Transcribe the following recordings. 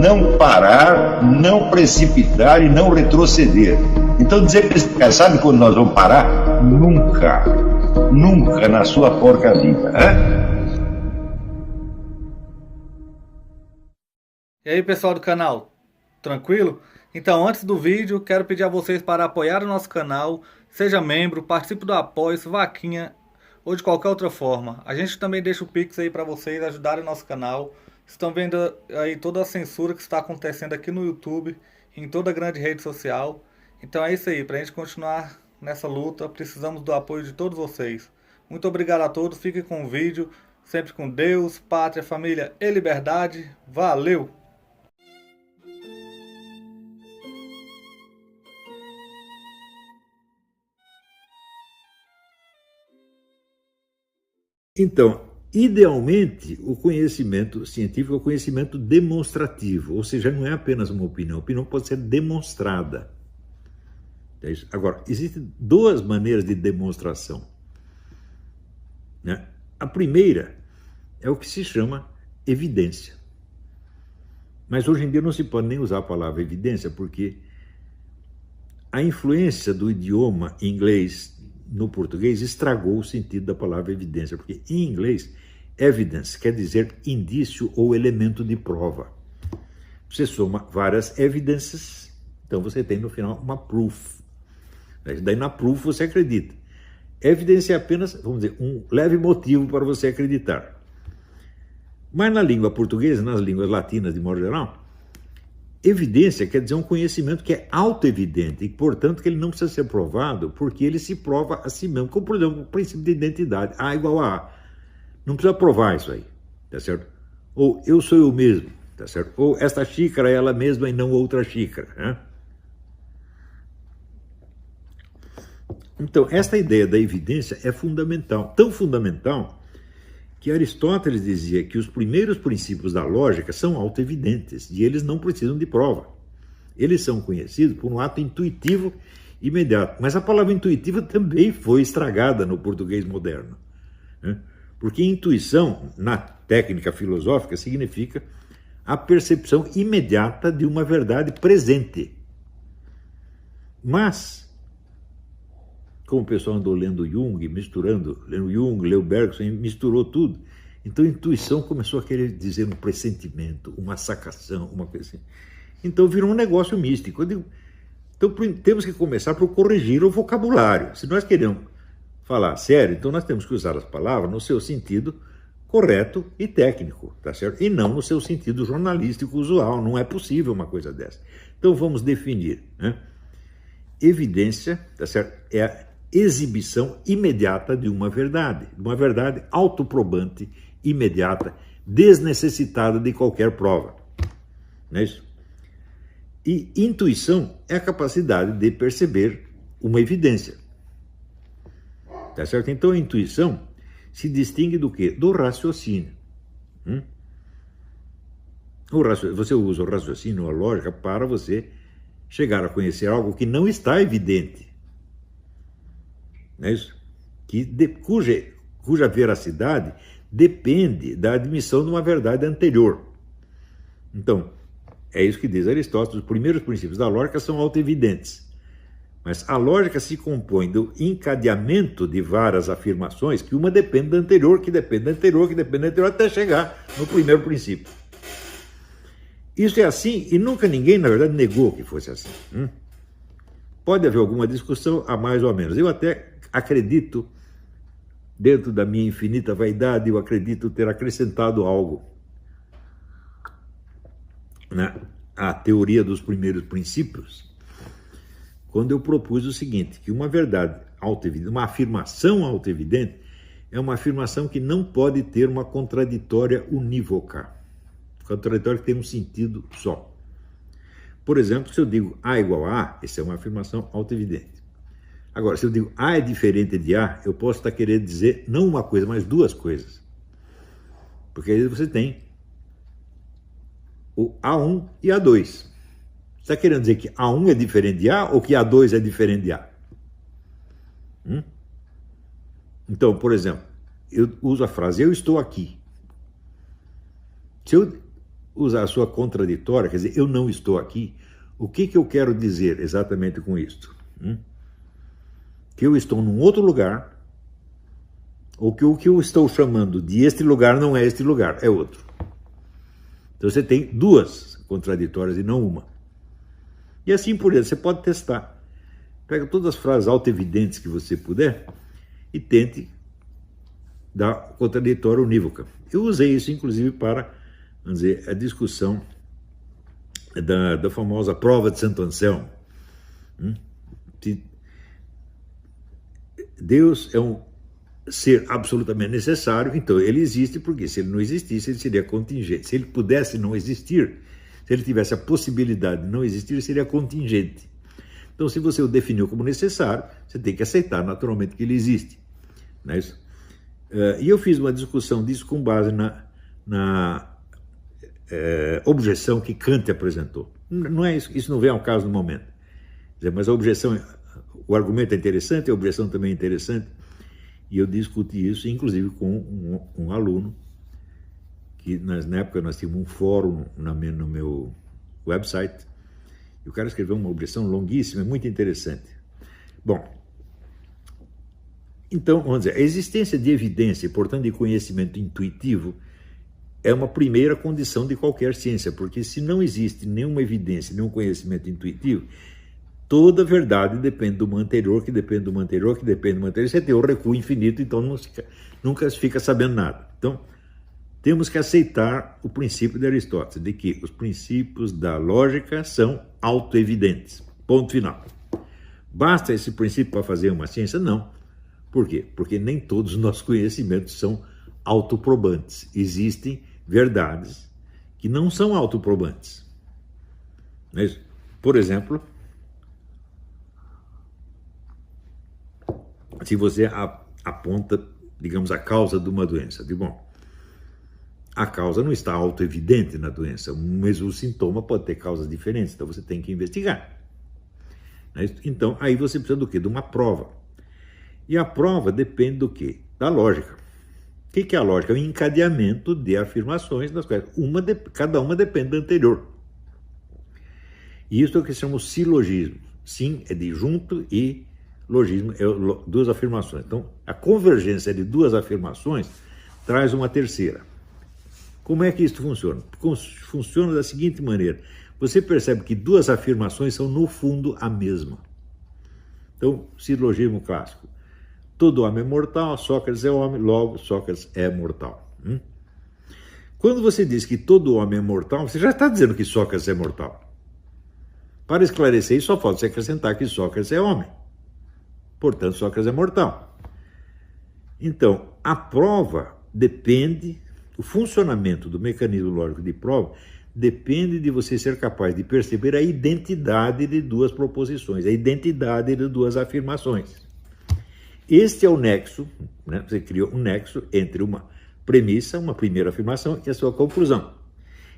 não parar, não precipitar e não retroceder. Então dizer para esse cara, sabe quando nós vamos parar? Nunca. Nunca na sua porca vida. E aí, pessoal do canal, tranquilo? Então, antes do vídeo, quero pedir a vocês para apoiar o nosso canal, seja membro, participe do apoio, vaquinha ou de qualquer outra forma. A gente também deixa o Pix aí para vocês ajudarem o nosso canal. Estão vendo aí toda a censura que está acontecendo aqui no YouTube, em toda a grande rede social. Então é isso aí, para a gente continuar nessa luta, precisamos do apoio de todos vocês. Muito obrigado a todos, fiquem com o vídeo, sempre com Deus, pátria, família e liberdade. Valeu! Então, idealmente, o conhecimento científico é o conhecimento demonstrativo, ou seja, não é apenas uma opinião, a opinião pode ser demonstrada. Agora, existem duas maneiras de demonstração, né? A primeira é o que se chama evidência. Mas hoje em dia não se pode nem usar a palavra evidência, porque a influência do idioma inglês no português estragou o sentido da palavra evidência, porque em inglês, evidence quer dizer indício ou elemento de prova. Você soma várias evidences, então você tem no final uma proof. Daí na proof você acredita. Evidence é apenas, vamos dizer, um leve motivo para você acreditar. Mas na língua portuguesa, nas línguas latinas de modo geral, evidência quer dizer um conhecimento que é autoevidente e, portanto, que ele não precisa ser provado porque ele se prova a si mesmo. Como, por exemplo, o princípio de identidade. A igual a A. Não precisa provar isso aí, tá certo? Ou eu sou eu mesmo, tá certo? Ou esta xícara é ela mesma e não outra xícara, né? Então, esta ideia da evidência é fundamental. Tão fundamental que Aristóteles dizia que os primeiros princípios da lógica são autoevidentes e eles não precisam de prova. Eles são conhecidos por um ato intuitivo imediato. Mas a palavra intuitiva também foi estragada no português moderno, né? Porque intuição, na técnica filosófica, significa a percepção imediata de uma verdade presente. Mas, como o pessoal andou lendo Jung, lendo Jung, leu Bergson, misturou tudo. Então a intuição começou a querer dizer um pressentimento, uma sacação, uma coisa assim. Então virou um negócio místico. Eu digo, então temos que começar por corrigir o vocabulário. Se nós queremos falar sério, então nós temos que usar as palavras no seu sentido correto e técnico, tá certo? E não no seu sentido jornalístico usual. Não é possível uma coisa dessa. Então vamos definir, né? Evidência, tá certo? É a exibição imediata de uma verdade autoprobante, imediata, desnecessitada de qualquer prova. Não é isso? E intuição é a capacidade de perceber uma evidência. Tá certo? Então a intuição se distingue do quê? Do raciocínio. Você usa o raciocínio, a lógica, para você chegar a conhecer algo que não está evidente. Não é isso? Cuja veracidade depende da admissão de uma verdade anterior. Então, é isso que diz Aristóteles, os primeiros princípios da lógica são autoevidentes. Mas a lógica se compõe do encadeamento de várias afirmações, que uma depende da anterior, que depende da anterior, que depende da anterior, até chegar no primeiro princípio. Isso é assim e nunca ninguém, na verdade, negou que fosse assim. Pode haver alguma discussão a mais ou a menos. Eu até acredito, dentro da minha infinita vaidade, eu acredito ter acrescentado algo à teoria dos primeiros princípios, quando eu propus o seguinte, que uma verdade autoevidente, uma afirmação autoevidente, é uma afirmação que não pode ter uma contraditória unívoca. Contraditória que tem um sentido só. Por exemplo, se eu digo A igual a A, essa é uma afirmação autoevidente. Agora, se eu digo A é diferente de A, eu posso estar querendo dizer não uma coisa, mas duas coisas. Porque aí você tem o A1 e A2. Você está querendo dizer que A1 é diferente de A ou que A2 é diferente de A? Então, por exemplo, eu uso a frase, eu estou aqui. Se eu usar a sua contraditória, quer dizer, eu não estou aqui, o que eu quero dizer exatamente com isto? Que eu estou num outro lugar, ou que o que eu estou chamando de este lugar não é este lugar, é outro. Então você tem duas contraditórias e não uma. E assim por diante, você pode testar. Pega todas as frases autoevidentes que você puder e tente dar contraditória unívoca. Eu usei isso, inclusive, para, vamos dizer, a discussão da famosa prova de Santo Anselmo. Deus é um ser absolutamente necessário, então ele existe, porque se ele não existisse, ele seria contingente. Se ele pudesse não existir, se ele tivesse a possibilidade de não existir, seria contingente. Então, se você o definiu como necessário, você tem que aceitar naturalmente que ele existe. Não é isso? E eu fiz uma discussão disso com base na objeção que Kant apresentou. Não é isso não vem ao caso no momento. Mas a objeção, o argumento é interessante, a objeção também é interessante. E eu discuti isso, inclusive, com um aluno, que na época nós tínhamos um fórum no meu website, e o cara escreveu uma objeção longuíssima, muito interessante. Bom, então, vamos dizer, a existência de evidência, portanto, de conhecimento intuitivo, é uma primeira condição de qualquer ciência, porque se não existe nenhuma evidência, nenhum conhecimento intuitivo, toda verdade depende do anterior, que depende do anterior, que depende do anterior. Você tem o recuo infinito, então nunca se fica sabendo nada. Então, temos que aceitar o princípio de Aristóteles, de que os princípios da lógica são autoevidentes. Ponto final. Basta esse princípio para fazer uma ciência? Não. Por quê? Porque nem todos os nossos conhecimentos são autoprobantes. Existem verdades que não são autoprobantes. Não é isso? Por exemplo, se você aponta, digamos, a causa de uma doença, a causa não está autoevidente na doença, o mesmo sintoma pode ter causas diferentes, então você tem que investigar. Então, aí você precisa do quê? De uma prova. E a prova depende do quê? Da lógica. O que é a lógica? É o encadeamento de afirmações, das quais cada uma depende da anterior. E isso é o que se chama o silogismo. Sim é de junto e logismo é duas afirmações. Então, a convergência de duas afirmações traz uma terceira. Como é que isso funciona? Funciona da seguinte maneira. Você percebe que duas afirmações são, no fundo, a mesma. Então, silogismo clássico. Todo homem é mortal, Sócrates é homem, logo Sócrates é mortal. Quando você diz que todo homem é mortal, você já está dizendo que Sócrates é mortal. Para esclarecer isso, só falta você acrescentar que Sócrates é homem. Portanto, Sócrates é mortal. Então, a prova depende, o funcionamento do mecanismo lógico de prova depende de você ser capaz de perceber a identidade de duas proposições, a identidade de duas afirmações. Este é o nexo, né? Você criou um nexo entre uma premissa, uma primeira afirmação e a sua conclusão.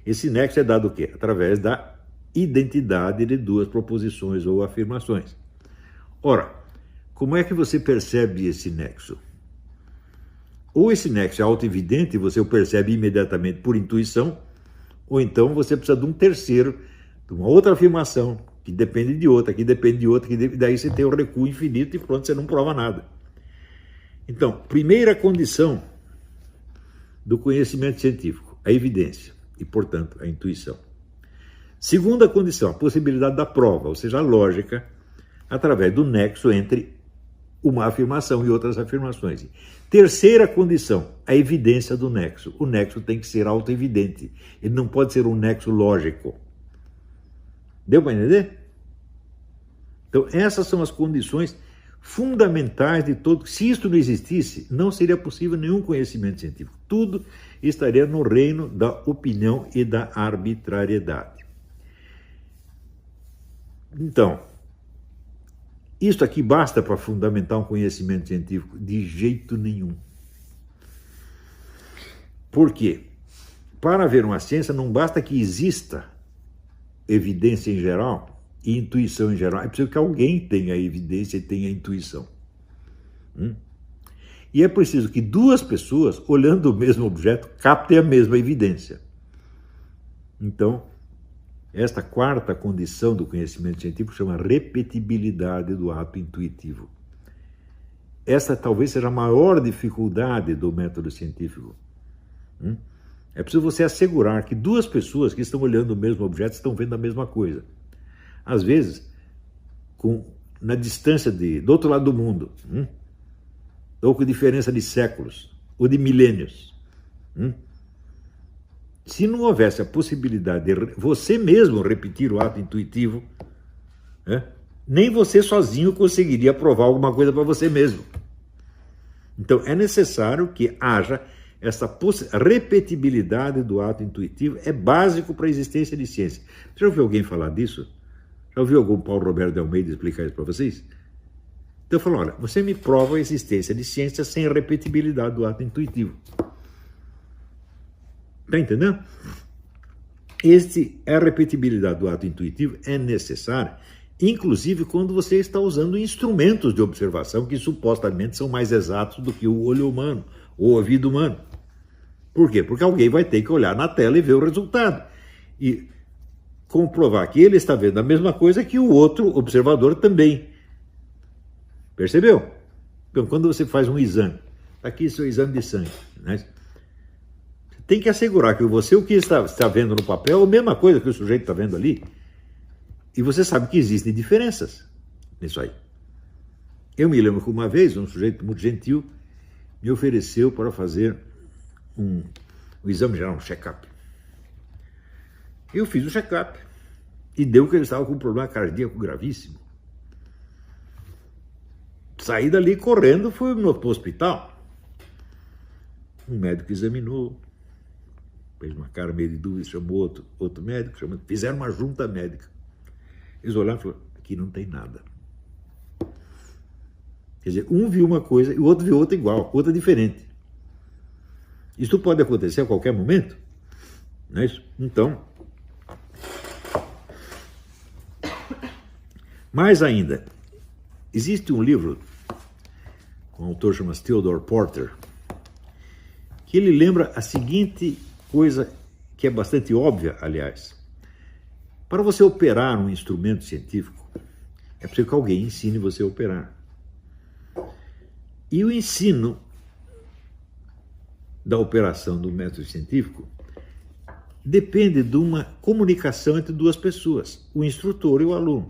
Esse nexo é dado o quê? Através da identidade de duas proposições ou afirmações. Ora, como é que você percebe esse nexo? Ou esse nexo é autoevidente e você o percebe imediatamente por intuição, ou então você precisa de um terceiro, de uma outra afirmação, que depende de outra, que depende de outra, daí você tem o recuo infinito e pronto, você não prova nada. Então, primeira condição do conhecimento científico, a evidência e, portanto, a intuição. Segunda condição, a possibilidade da prova, ou seja, a lógica, através do nexo entre uma afirmação e outras afirmações. Terceira condição, a evidência do nexo. O nexo tem que ser autoevidente. Ele não pode ser um nexo lógico. Deu para entender? Então, essas são as condições fundamentais de todo. Se isso não existisse, não seria possível nenhum conhecimento científico. Tudo estaria no reino da opinião e da arbitrariedade. Então, isso aqui basta para fundamentar um conhecimento científico? De jeito nenhum. Por quê? Para haver uma ciência, não basta que exista evidência em geral e intuição em geral. É preciso que alguém tenha a evidência e tenha a intuição. E é preciso que duas pessoas, olhando o mesmo objeto, captem a mesma evidência. Então, esta quarta condição do conhecimento científico chama repetibilidade do ato intuitivo. Essa talvez seja a maior dificuldade do método científico. É preciso você assegurar que duas pessoas que estão olhando o mesmo objeto estão vendo a mesma coisa. Às vezes, na distância do outro lado do mundo, ou com diferença de séculos, ou de milênios. Se não houvesse a possibilidade de você mesmo repetir o ato intuitivo, nem você sozinho conseguiria provar alguma coisa para você mesmo. Então, é necessário que haja essa repetibilidade do ato intuitivo, é básico para a existência de ciência. Você já ouviu alguém falar disso? Já ouviu algum Paulo Roberto de Almeida explicar isso para vocês? Então, eu falo, olha, você me prova a existência de ciência sem a repetibilidade do ato intuitivo. Está entendendo? A repetibilidade do ato intuitivo é necessária, inclusive quando você está usando instrumentos de observação que supostamente são mais exatos do que o olho humano, ou o ouvido humano. Por quê? Porque alguém vai ter que olhar na tela e ver o resultado. E comprovar que ele está vendo a mesma coisa que o outro observador também. Percebeu? Então, quando você faz um exame, aqui seu exame de sangue, né? Você tem que assegurar que você, o que está vendo no papel, é a mesma coisa que o sujeito está vendo ali. E você sabe que existem diferenças nisso aí. Eu me lembro que uma vez um sujeito muito gentil me ofereceu para fazer um exame geral, um check-up. Eu fiz o check-up e deu que ele estava com um problema cardíaco gravíssimo. Saí dali correndo, fui pro hospital. Um médico examinou, fez uma cara meio de dúvida, chamou outro médico, fizeram uma junta médica. Eles olharam e falaram, aqui não tem nada. Quer dizer, um viu uma coisa e o outro viu outra igual, outra diferente. Isso pode acontecer a qualquer momento, não é isso? Então, mais ainda, existe um livro, um autor chamado Theodore Porter, que ele lembra a seguinte coisa, que é bastante óbvia, aliás. Para você operar um instrumento científico, é preciso que alguém ensine você a operar. E o ensino da operação do método científico depende de uma comunicação entre duas pessoas, o instrutor e o aluno.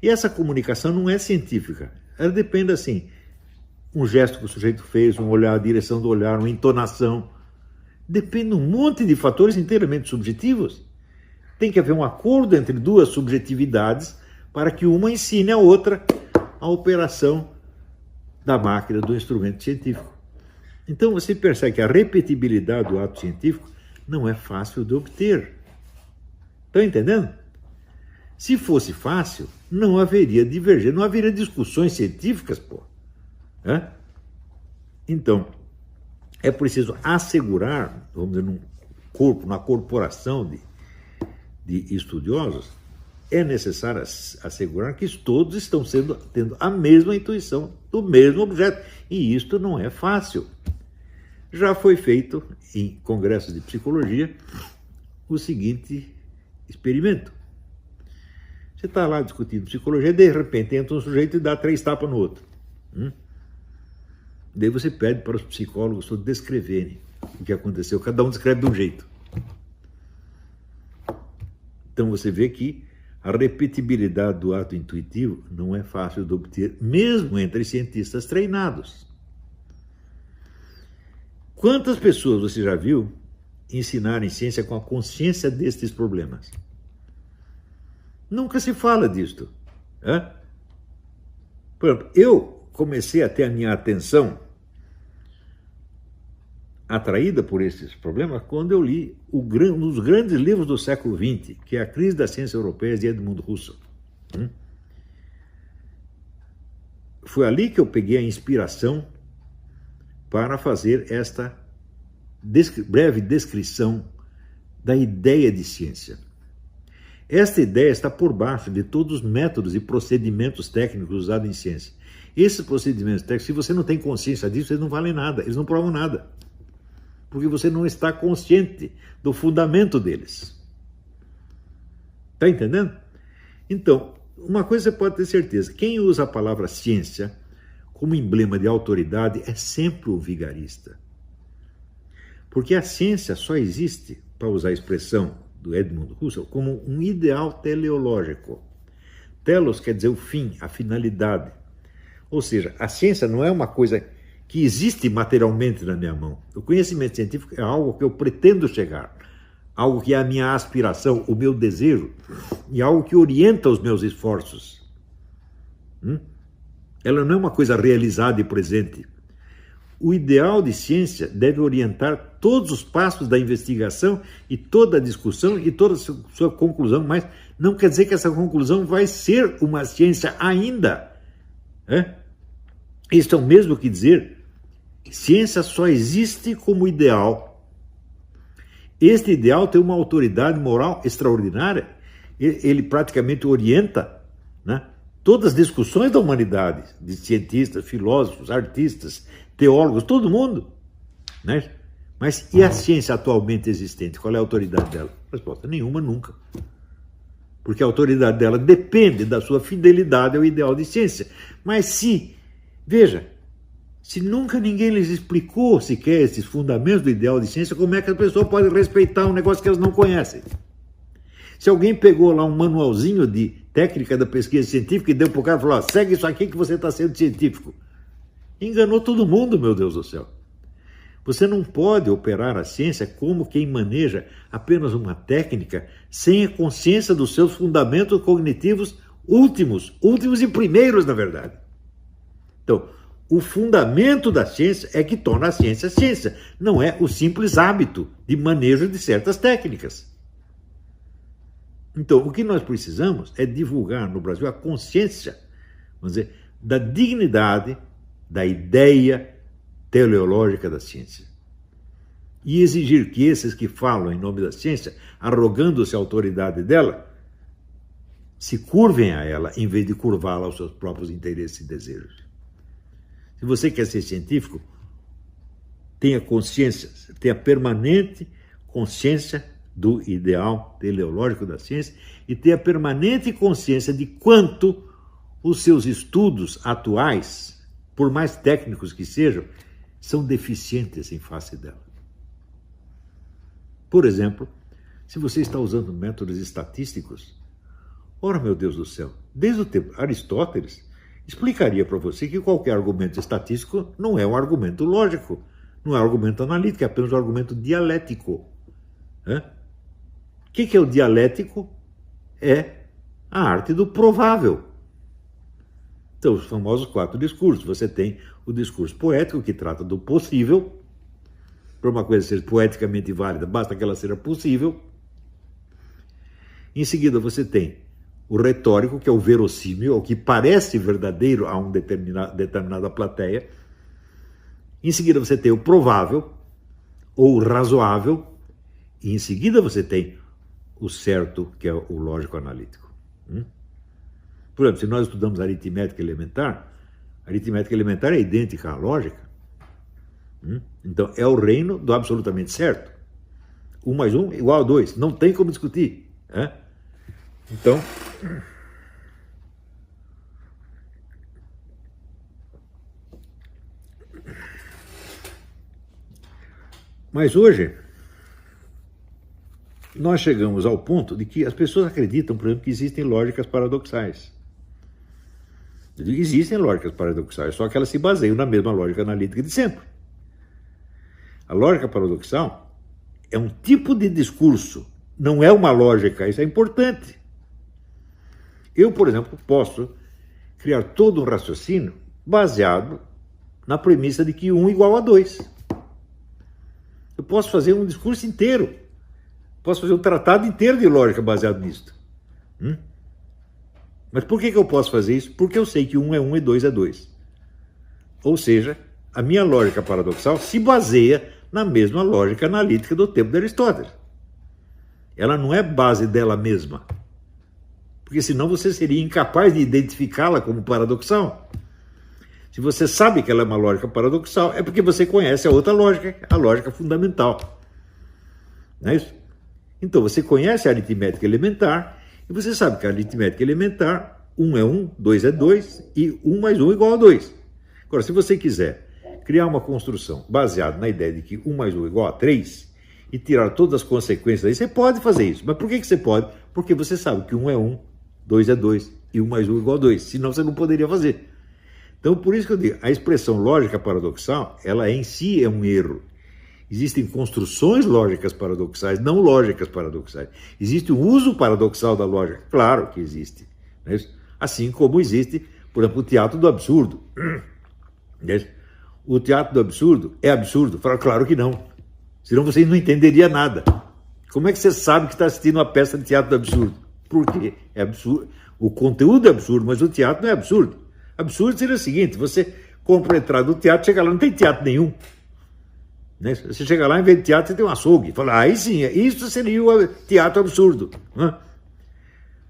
E essa comunicação não é científica, ela depende assim, um gesto que o sujeito fez, um olhar, a direção do olhar, uma entonação, depende de um monte de fatores inteiramente subjetivos. Tem que haver um acordo entre duas subjetividades para que uma ensine a outra a operação da máquina, do instrumento científico. Então você percebe que a repetibilidade do ato científico não é fácil de obter. Estão entendendo? Se fosse fácil, não haveria divergência, não haveria discussões científicas, pô. Então, é preciso assegurar, vamos dizer, num corpo, na corporação de estudiosos, é necessário assegurar que todos estão tendo a mesma intuição do mesmo objeto. E isto não é fácil. Já foi feito em congressos de psicologia o seguinte experimento. Você está lá discutindo psicologia, de repente entra um sujeito e dá 3 tapas no outro. Daí você pede para os psicólogos todos descreverem o que aconteceu. Cada um descreve de um jeito. Então você vê que a repetibilidade do ato intuitivo não é fácil de obter, mesmo entre cientistas treinados. Quantas pessoas você já viu ensinarem ciência com a consciência destes problemas? Nunca se fala disto. Por exemplo, eu comecei a ter a minha atenção atraída por esses problemas quando eu li um dos grandes livros do século XX, que é A Crise das Ciências Europeias, de Edmund Husserl. Foi ali que eu peguei a inspiração para fazer esta breve descrição da ideia de ciência. Esta ideia está por baixo de todos os métodos e procedimentos técnicos usados em ciência. Esses procedimentos técnicos, se você não tem consciência disso, eles não valem nada, eles não provam nada. Porque você não está consciente do fundamento deles. Está entendendo? Então, uma coisa você pode ter certeza, quem usa a palavra ciência como emblema de autoridade é sempre o vigarista. Porque a ciência só existe, para usar a expressão do Edmund Husserl, como um ideal teleológico. Telos quer dizer o fim, a finalidade. Ou seja, a ciência não é uma coisa que existe materialmente na minha mão. O conhecimento científico é algo que eu pretendo chegar, algo que é a minha aspiração, o meu desejo, e algo que orienta os meus esforços. Ela não é uma coisa realizada e presente. O ideal de ciência deve orientar todos os passos da investigação e toda a discussão e toda a sua conclusão, mas não quer dizer que essa conclusão vai ser uma ciência ainda. Isso é o mesmo que dizer que ciência só existe como ideal. Este ideal tem uma autoridade moral extraordinária. Ele praticamente orienta, né, todas as discussões da humanidade, de cientistas, filósofos, artistas, teólogos, todo mundo. Né? Mas e a ciência atualmente existente? Qual é a autoridade dela? Resposta: nenhuma, nunca. Porque a autoridade dela depende da sua fidelidade ao ideal de ciência. Mas veja, se nunca ninguém lhes explicou sequer esses fundamentos do ideal de ciência, como é que a pessoa pode respeitar um negócio que elas não conhecem? Se alguém pegou lá um manualzinho de técnica da pesquisa científica e deu para o cara e falou: segue isso aqui que você está sendo científico. Enganou todo mundo, meu Deus do céu. Você não pode operar a ciência como quem maneja apenas uma técnica sem a consciência dos seus fundamentos cognitivos últimos e primeiros, na verdade. Então, o fundamento da ciência é que torna a ciência ciência, não é o simples hábito de manejo de certas técnicas. Então, o que nós precisamos é divulgar no Brasil a consciência, vamos dizer, da dignidade da ideia teleológica da ciência. E exigir que esses que falam em nome da ciência, arrogando-se a autoridade dela, se curvem a ela, em vez de curvá-la aos seus próprios interesses e desejos. Se você quer ser científico, tenha consciência, tenha permanente consciência do ideal teleológico da ciência e tenha permanente consciência de quanto os seus estudos atuais, por mais técnicos que sejam, são deficientes em face dela. Por exemplo, se você está usando métodos estatísticos, ora, meu Deus do céu, desde o tempo de Aristóteles, explicaria para você que qualquer argumento estatístico não é um argumento lógico, não é um argumento analítico, é apenas um argumento dialético. O que é o dialético? É a arte do provável. Então, os famosos 4 discursos. Você tem o discurso poético, que trata do possível. Para uma coisa ser poeticamente válida, basta que ela seja possível. Em seguida, você tem o retórico, que é o verossímil, o que parece verdadeiro a uma determinada plateia. Em seguida, você tem o provável, ou o razoável. E em seguida, você tem o certo, que é o lógico-analítico. Por exemplo, se nós estudamos aritmética elementar é idêntica à lógica. Então, é o reino do absolutamente certo. 1 mais 1 igual a 2. Não tem como discutir. Então, mas hoje, nós chegamos ao ponto de que as pessoas acreditam, por exemplo, que existem lógicas paradoxais. Existem lógicas paradoxais, só que elas se baseiam na mesma lógica analítica de sempre. A lógica paradoxal é um tipo de discurso, não é uma lógica, isso é importante. Eu, por exemplo, posso criar todo um raciocínio baseado na premissa de que 1 igual a 2. Eu posso fazer um discurso inteiro, posso fazer um tratado inteiro de lógica baseado nisso. Mas por que eu posso fazer isso? Porque eu sei que 1 é 1 e 2 é 2. Ou seja, a minha lógica paradoxal se baseia na mesma lógica analítica do tempo de Aristóteles. Ela não é base dela mesma. Porque senão você seria incapaz de identificá-la como paradoxal. Se você sabe que ela é uma lógica paradoxal, é porque você conhece a outra lógica, a lógica fundamental. Não é isso? Então, você conhece a aritmética elementar E você sabe que a aritmética elementar, 1 é 1, 2 é 2 e 1 mais 1 igual a 2. Agora, se você quiser criar uma construção baseada na ideia de que 1 mais 1 é igual a 3 e tirar todas as consequências daí, você pode fazer isso. Mas por que você pode? Porque você sabe que 1 é 1, 2 é 2 e 1 mais 1 é igual a 2. Senão você não poderia fazer. Então, por isso que eu digo, a expressão lógica paradoxal, ela em si é um erro. Existem construções lógicas paradoxais, não lógicas paradoxais. Existe um uso paradoxal da lógica? Claro que existe. Não é isso? Assim como existe, por exemplo, o teatro do absurdo. Não é isso? O teatro do absurdo é absurdo? Claro que não. Senão você não entenderia nada. Como é que você sabe que está assistindo uma peça de teatro do absurdo? Porque é absurdo. O conteúdo é absurdo, mas o teatro não é absurdo. Absurdo seria o seguinte, você compra a entrada do teatro, chega lá, não tem teatro nenhum. Né? Você chega lá, em vez de teatro, você tem um açougue. Fala, aí sim, isso seria o teatro absurdo. Né?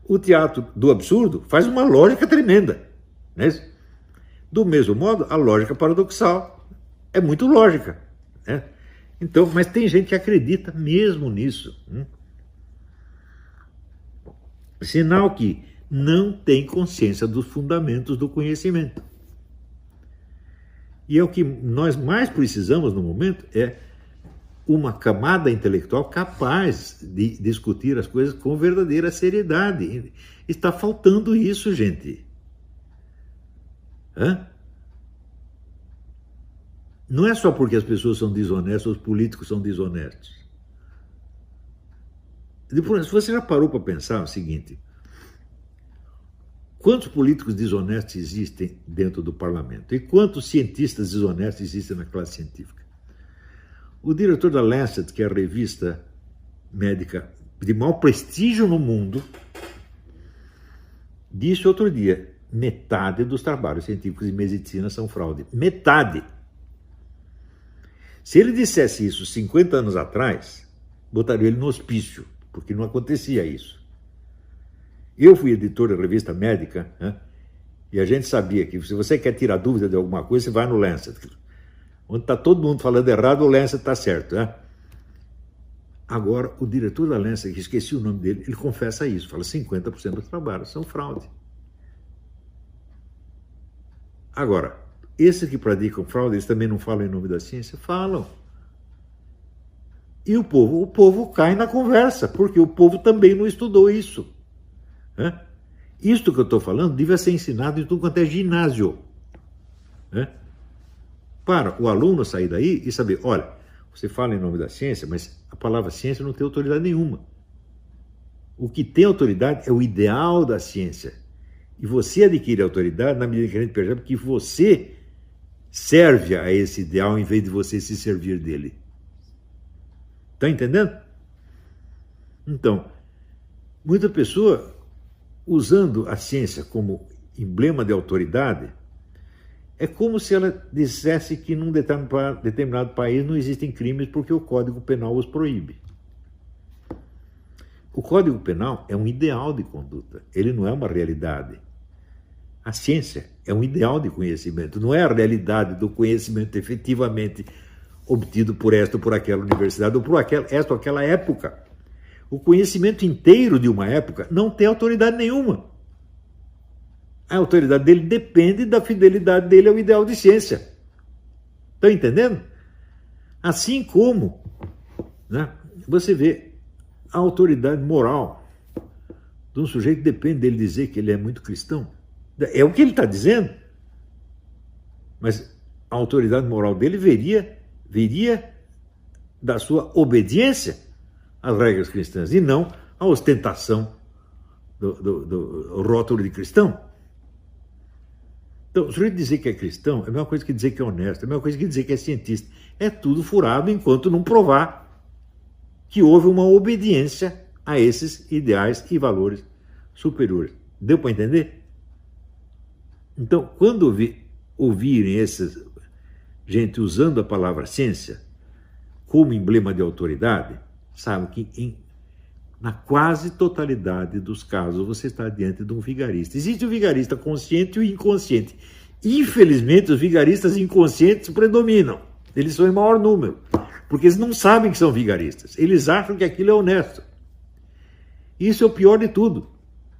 O teatro do absurdo faz uma lógica tremenda. Né? Do mesmo modo, a lógica paradoxal é muito lógica. Né? Então, mas tem gente que acredita mesmo nisso. Sinal que não tem consciência dos fundamentos do conhecimento. E é o que nós mais precisamos no momento, é uma camada intelectual capaz de discutir as coisas com verdadeira seriedade. Está faltando isso, gente. Não é só porque as pessoas são desonestas, os políticos são desonestos. Depois, você já parou para pensar o seguinte: quantos políticos desonestos existem dentro do parlamento? E quantos cientistas desonestos existem na classe científica? O diretor da Lancet, que é a revista médica de maior prestígio no mundo, disse outro dia, metade dos trabalhos científicos de medicina são fraude. Metade! Se ele dissesse isso 50 anos atrás, botaria ele no hospício, porque não acontecia isso. Eu fui editor da revista médica, né? E a gente sabia que se você quer tirar dúvida de alguma coisa, você vai no Lancet. Onde está todo mundo falando errado, o Lancet está certo. Né? Agora, o diretor da Lancet, que esqueci o nome dele, ele confessa isso, fala 50% dos trabalhos são fraude. Agora, esses que praticam fraude, eles também não falam em nome da ciência? Falam. E o povo cai na conversa, porque o povo também não estudou isso. Isto que eu estou falando devia ser ensinado em tudo quanto é ginásio. Para o aluno sair daí e saber, olha, você fala em nome da ciência, mas a palavra ciência não tem autoridade nenhuma. O que tem autoridade é o ideal da ciência. E você adquire autoridade na medida que a gente percebe que você serve a esse ideal em vez de você se servir dele. Está entendendo? Então, muita pessoa, usando a ciência como emblema de autoridade, é como se ela dissesse que num determinado país não existem crimes porque o Código Penal os proíbe. O Código Penal é um ideal de conduta, ele não é uma realidade. A ciência é um ideal de conhecimento, não é a realidade do conhecimento efetivamente obtido por esta ou por aquela universidade, ou por esta ou aquela época. O conhecimento inteiro de uma época não tem autoridade nenhuma. A autoridade dele depende da fidelidade dele ao ideal de ciência. Estão entendendo? Assim como, né, você vê a autoridade moral de um sujeito, depende dele dizer que ele é muito cristão. É o que ele está dizendo. Mas a autoridade moral dele viria da sua obediência às regras cristãs e não a ostentação do rótulo de cristão. Então, o sujeito dizer que é cristão é a mesma coisa que dizer que é honesto, é a mesma coisa que dizer que é cientista. É tudo furado enquanto não provar que houve uma obediência a esses ideais e valores superiores. Deu para entender? Então, quando ouvirem essa gente usando a palavra ciência como emblema de autoridade, sabe que na quase totalidade dos casos você está diante de um vigarista. Existe o vigarista consciente e o inconsciente. Infelizmente, os vigaristas inconscientes predominam. Eles são em maior número, porque eles não sabem que são vigaristas. Eles acham que aquilo é honesto. Isso é o pior de tudo.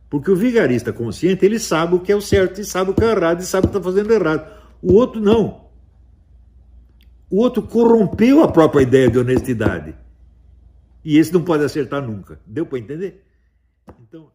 Porque o vigarista consciente, ele sabe o que é o certo, e sabe o que é o errado, e sabe o que está fazendo errado. O outro não. O outro corrompeu a própria ideia de honestidade. E esse não pode acertar nunca. Deu para entender? Então...